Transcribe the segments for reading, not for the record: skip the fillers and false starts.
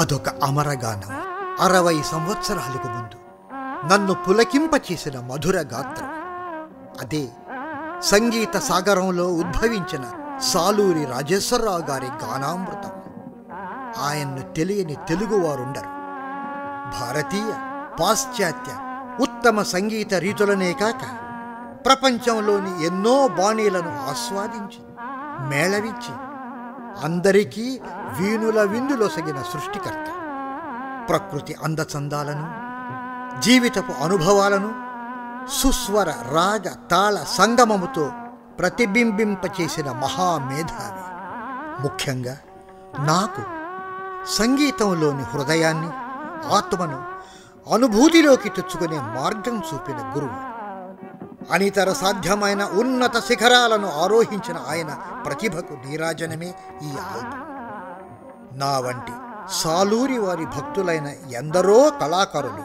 అదొక అమరగానం. 60 సంవత్సరాలకు ముందు నన్ను పులకింపచేసిన మధుర గాత్రం. అదే సంగీత సాగరంలో ఉద్భవించిన సాలూరి రాజేశ్వరరావు గారి గానామృతం. ఆయన్ను తెలియని తెలుగువారుండరు. భారతీయ, పాశ్చాత్య ఉత్తమ సంగీత రీతులనే కాక ప్రపంచంలోని ఎన్నో బాణీలను ఆస్వాదించి మేళవించి అందరికీ వీణుల విందులొసగిన సృష్టికర్త. ప్రకృతి అందచందాలను, జీవితపు అనుభవాలను సుస్వర రాగ తాళ సంగమముతో ప్రతిబింబింపచేసిన మహామేధావి. ముఖ్యంగా నాకు సంగీతంలోని హృదయాన్ని, ఆత్మను అనుభూతిలోకి తెచ్చుకునే మార్గం చూపిన గురువు. అనితర సాధ్యమైన ఉన్నత శిఖరాలను ఆరోహించిన ఆయన ప్రతిభకు నీరాజనమే ఈ ఆల్బం. నా వంటి సాలూరి వారి భక్తులైన ఎందరో కళాకారులు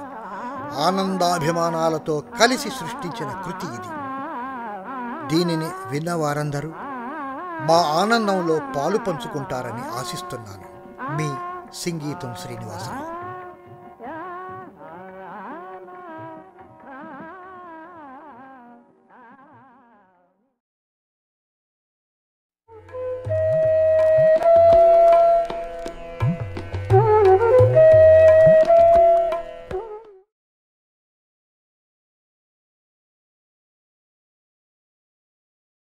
ఆనందాభిమానాలతో కలిసి సృష్టించిన కృతి ఇది. దీనిని విన్నవారందరూ మా ఆనందంలో పాలు పంచుకుంటారని ఆశిస్తున్నాను. మీ సంగీతం శ్రీనివాసరావు.